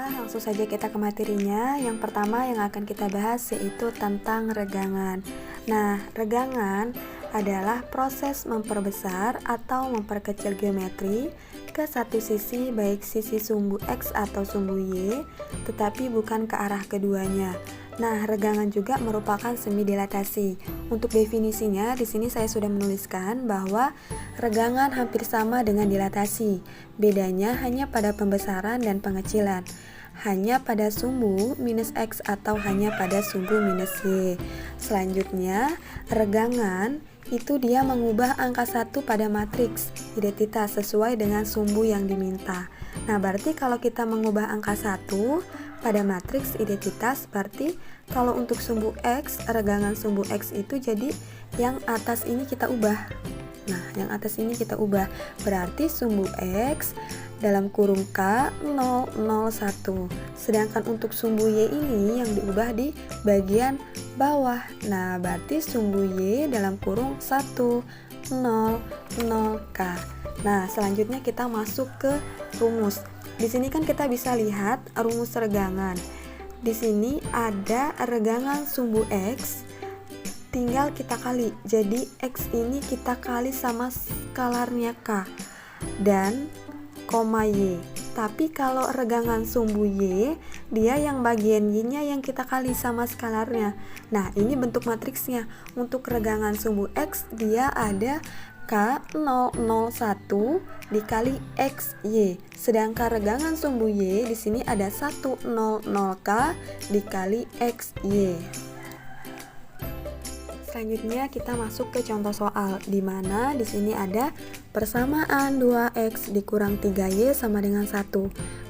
Baiklah, langsung saja kita ke materinya. Yang pertama yang akan kita bahas yaitu tentang regangan. Nah, regangan adalah proses memperbesar atau memperkecil geometri ke satu sisi, baik sisi sumbu X atau sumbu Y, tetapi bukan ke arah keduanya. Nah, regangan juga merupakan semi dilatasi. Untuk definisinya, di sini saya sudah menuliskan bahwa regangan hampir sama dengan dilatasi. Bedanya hanya pada pembesaran dan pengecilan. Hanya pada sumbu minus X atau hanya pada sumbu minus Y. Selanjutnya, regangan itu dia mengubah angka 1 pada matriks identitas sesuai dengan sumbu yang diminta. Nah, berarti kalau kita mengubah angka 1 pada matriks identitas, berarti kalau untuk sumbu X, regangan sumbu X itu jadi yang atas ini kita ubah. Nah, yang atas ini kita ubah. Berarti sumbu X dalam kurung K 001. Sedangkan untuk sumbu Y ini yang diubah di bagian bawah. Nah, berarti sumbu Y dalam kurung 1 0 0K. Nah, selanjutnya kita masuk ke rumus. Di sini kan kita bisa lihat rumus regangan. Di sini ada regangan sumbu X, tinggal kita kali. Jadi X ini kita kali sama skalarnya K dan koma Y. Tapi kalau regangan sumbu Y, dia yang bagian Y-nya yang kita kali sama skalarnya. Nah, ini bentuk matriksnya. Untuk regangan sumbu X, dia ada K001 dikali XY. Sedangkan regangan sumbu Y di sini ada 100K dikali XY. Selanjutnya kita masuk ke contoh soal, di mana di sini ada persamaan 2x dikurang 3y sama dengan 1,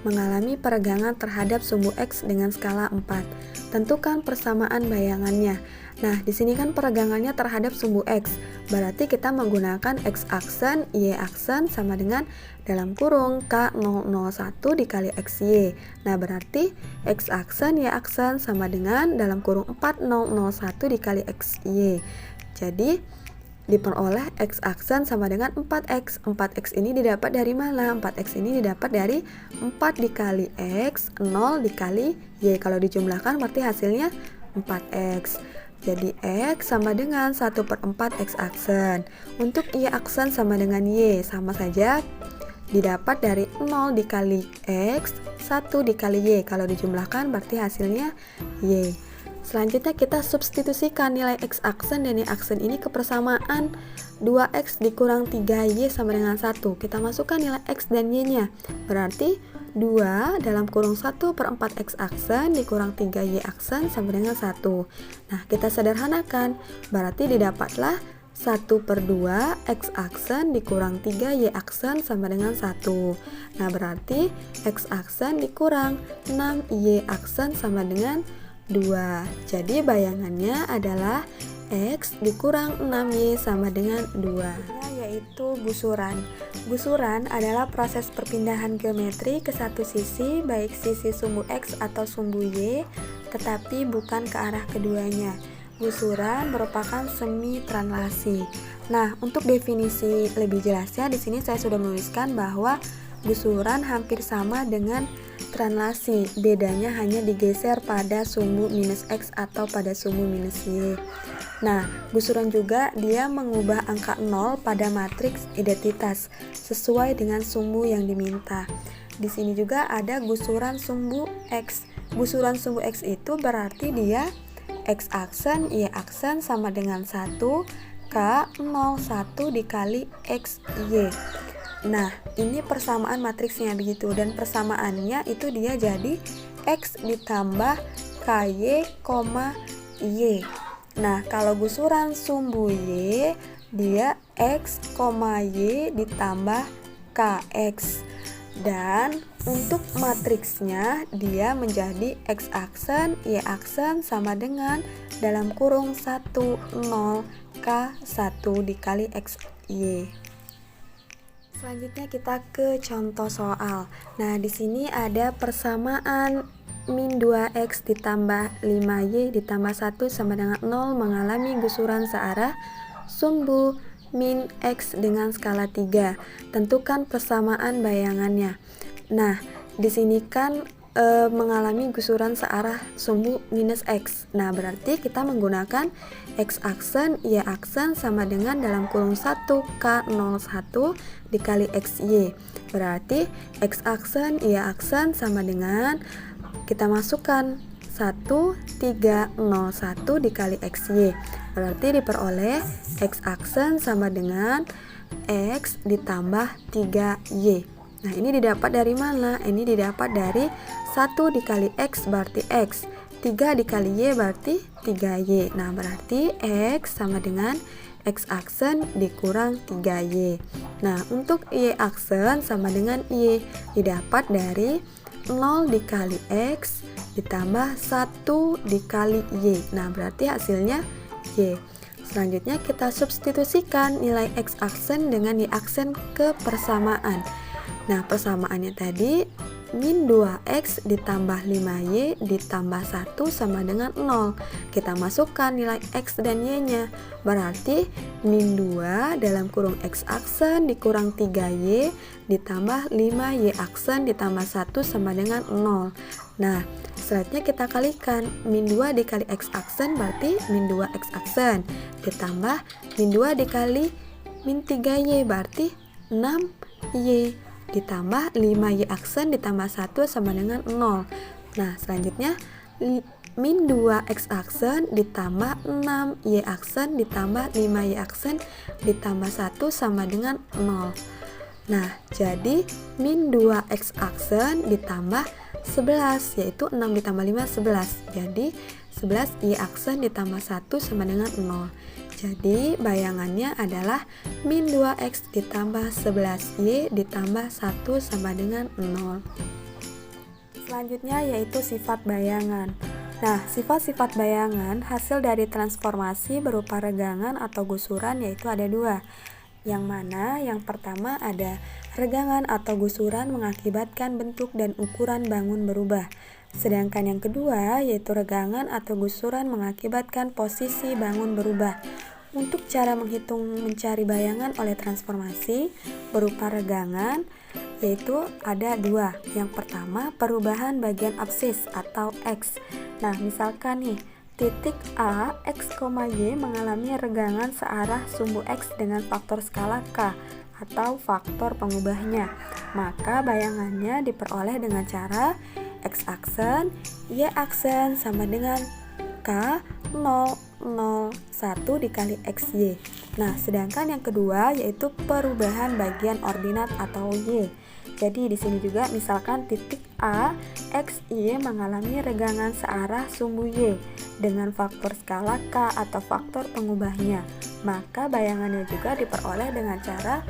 mengalami peregangan terhadap sumbu x dengan skala 4. Tentukan persamaan bayangannya. Nah, di sini kan peregangannya terhadap sumbu x, berarti kita menggunakan x aksen, y aksen sama dengan dalam kurung K001 dikali XY. Nah, berarti X aksen, Y aksen sama dengan dalam kurung 4001 dikali XY. Jadi, diperoleh X aksen sama dengan 4X. 4X ini didapat dari mana? 4X ini didapat dari 4 dikali X, 0 dikali Y. Kalau dijumlahkan berarti hasilnya 4X. Jadi X sama dengan 1/4 X aksen. Untuk Y aksen sama dengan Y, sama saja didapat dari 0 dikali X, 1 dikali Y. Kalau dijumlahkan berarti hasilnya Y. Selanjutnya kita substitusikan nilai X aksen dan Y aksen ini ke persamaan 2X dikurang 3Y sama dengan 1. Kita masukkan nilai X dan Y-nya. Berarti 2 dalam kurung 1/4 X aksen dikurang 3Y aksen sama dengan 1. Nah, kita sederhanakan. Berarti didapatlah 1/2 X aksen dikurang 3Y aksen sama dengan 1. Nah, berarti X aksen dikurang 6Y aksen sama dengan 2. Jadi bayangannya adalah X dikurang 6Y sama dengan 2. Yaitu gusuran. Gusuran adalah proses perpindahan geometri ke satu sisi, baik sisi sumbu X atau sumbu Y, tetapi bukan ke arah keduanya. Gusuran merupakan semi translasi. Nah, untuk definisi lebih jelasnya di sini saya sudah menuliskan bahwa gusuran hampir sama dengan translasi. Bedanya hanya digeser pada sumbu minus X atau pada sumbu minus Y. Nah, gusuran juga dia mengubah angka 0 pada matriks identitas sesuai dengan sumbu yang diminta. Di sini juga ada gusuran sumbu X. Gusuran sumbu X itu berarti dia X aksen, Y aksen sama dengan 1, K01 dikali XY. Nah, ini persamaan matriksnya begitu, dan persamaannya itu dia jadi X ditambah KY, Y. Nah, kalau gusuran sumbu Y, dia X, Y ditambah KX. Dan untuk matriksnya dia menjadi X aksen, Y aksen sama dengan dalam kurung 1, 0, K1 dikali XY. Selanjutnya kita ke contoh soal. Nah, di sini ada persamaan min 2X ditambah 5Y ditambah 1 sama dengan 0 mengalami gusuran searah sumbu min X dengan skala 3. Tentukan persamaan bayangannya. Nah, di sini kan mengalami gusuran searah sumbu minus X. Nah, berarti kita menggunakan X aksen, Y aksen sama dengan dalam kurung 1K01 dikali XY. Berarti X aksen, Y aksen sama dengan kita masukkan 1301 dikali XY. Berarti diperoleh X aksen sama dengan X ditambah 3Y. Nah, ini didapat dari mana? Ini didapat dari 1 dikali X berarti X, 3 dikali Y berarti 3Y. Nah, berarti X sama dengan X aksen dikurang 3Y. Nah, untuk Y aksen sama dengan Y, didapat dari 0 dikali X ditambah 1 dikali Y. Nah, berarti hasilnya Y. Selanjutnya kita substitusikan nilai X aksen dengan Y aksen ke persamaan. Nah, persamaannya tadi min 2X ditambah 5Y ditambah 1 sama dengan 0. Kita masukkan nilai X dan Y-nya. Berarti min 2 dalam kurung X aksen dikurang 3Y ditambah 5Y aksen ditambah 1 sama dengan 0. Nah, selanjutnya kita kalikan. Min 2 dikali X aksen berarti min 2X aksen ditambah min 2 dikali min 3Y berarti 6Y ditambah 5Y aksen ditambah 1 sama dengan 0. Nah, selanjutnya min 2X aksen ditambah 6Y aksen ditambah 5Y aksen ditambah 1 sama dengan 0. Nah, jadi min 2X aksen ditambah 11, yaitu 6 ditambah 5, 11. Jadi 11Y aksen ditambah 1 sama dengan 0. Jadi bayangannya adalah min 2X ditambah 11Y ditambah 1 sama dengan 0. Selanjutnya yaitu sifat bayangan. Nah, sifat-sifat bayangan hasil dari transformasi berupa regangan atau gusuran yaitu ada dua. Yang mana yang pertama ada regangan atau gusuran mengakibatkan bentuk dan ukuran bangun berubah. Sedangkan yang kedua yaitu regangan atau gusuran mengakibatkan posisi bangun berubah. Untuk cara menghitung mencari bayangan oleh transformasi berupa regangan yaitu ada dua. Yang pertama perubahan bagian absis atau X. Nah, misalkan nih titik A, X, Y mengalami regangan searah sumbu X dengan faktor skala K atau faktor pengubahnya. Maka bayangannya diperoleh dengan cara X aksen, Y aksen sama dengan K 001 dikali XY. Nah, sedangkan yang kedua yaitu perubahan bagian ordinat atau Y. Jadi di sini juga misalkan titik A, X, Y mengalami regangan searah sumbu Y dengan faktor skala K atau faktor pengubahnya. Maka bayangannya juga diperoleh dengan cara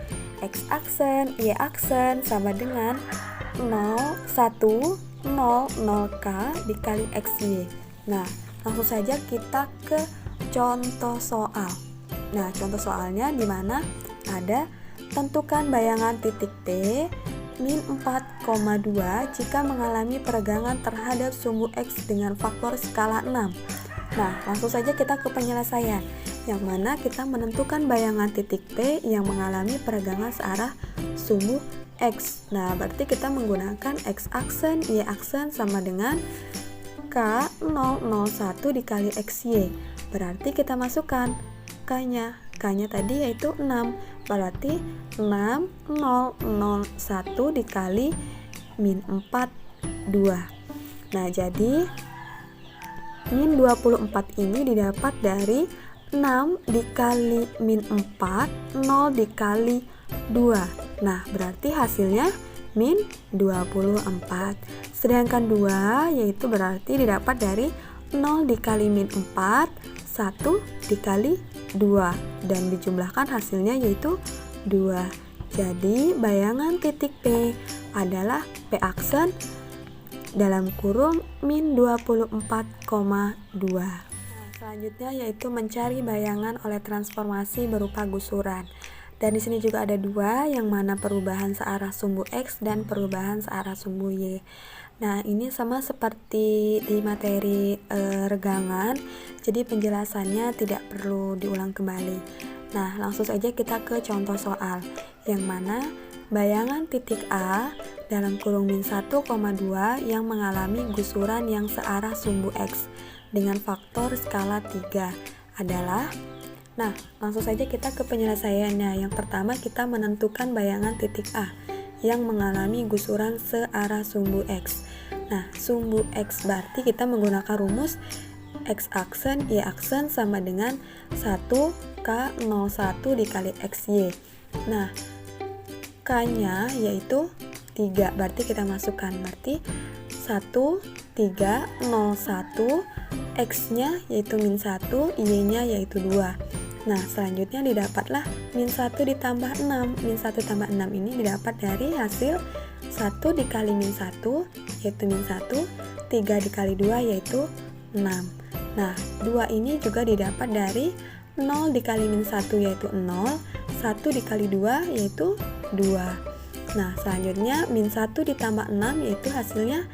X aksen, Y aksen sama dengan 0100K dikali XY. Nah, langsung saja kita ke contoh soal. Nah, contoh soalnya di mana ada tentukan bayangan titik P min 4,2 jika mengalami peregangan terhadap sumbu X dengan faktor skala 6. Nah, langsung saja kita ke penyelesaian, yang mana kita menentukan bayangan titik P yang mengalami peregangan searah sumbu X. Nah, berarti kita menggunakan X aksen, Y aksen sama dengan K001 dikali XY. Berarti kita masukkan K-nya. K-nya tadi yaitu 6. Berarti 6001 dikali min 4, 2. Nah, jadi min 24 ini didapat dari 6 dikali min 4, 0 dikali 2. Nah, berarti hasilnya min 24. Sedangkan 2 yaitu berarti didapat dari 0 dikali min 4, 1 dikali 2. Dan dijumlahkan hasilnya yaitu 2. Jadi bayangan titik P adalah P aksen dalam kurung min 24,2. Selanjutnya yaitu mencari bayangan oleh transformasi berupa gusuran. Dan di sini juga ada dua, yang mana perubahan searah sumbu X dan perubahan searah sumbu Y. Nah, ini sama seperti di materi regangan, jadi penjelasannya tidak perlu diulang kembali. Nah, langsung saja kita ke contoh soal, yang mana bayangan titik A dalam kurung min 1,2 yang mengalami gusuran yang searah sumbu X dengan faktor skala 3 adalah. Nah, langsung saja kita ke penyelesaiannya. Yang pertama kita menentukan bayangan titik A yang mengalami gusuran searah sumbu X. Nah, sumbu X berarti kita menggunakan rumus X aksen Y aksen sama dengan 1K01 dikali XY. Nah, K-nya yaitu 3, berarti kita masukkan, berarti 1, 3, 0, 1, X-nya yaitu min 1, Y-nya yaitu 2. Nah, selanjutnya didapatlah min 1 ditambah 6. Min 1 tambah 6 ini didapat dari hasil 1 dikali min 1 yaitu min 1, 3 dikali 2 yaitu 6. Nah, 2 ini juga didapat dari 0 dikali min 1 yaitu 0, 1 dikali 2 yaitu 2. Nah, selanjutnya min 1 ditambah 6 yaitu hasilnya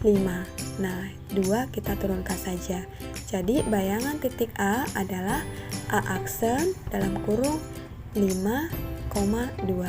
5. Nah, 2 kita turunkan saja. Jadi, bayangan titik A adalah A aksen dalam kurung 5,2.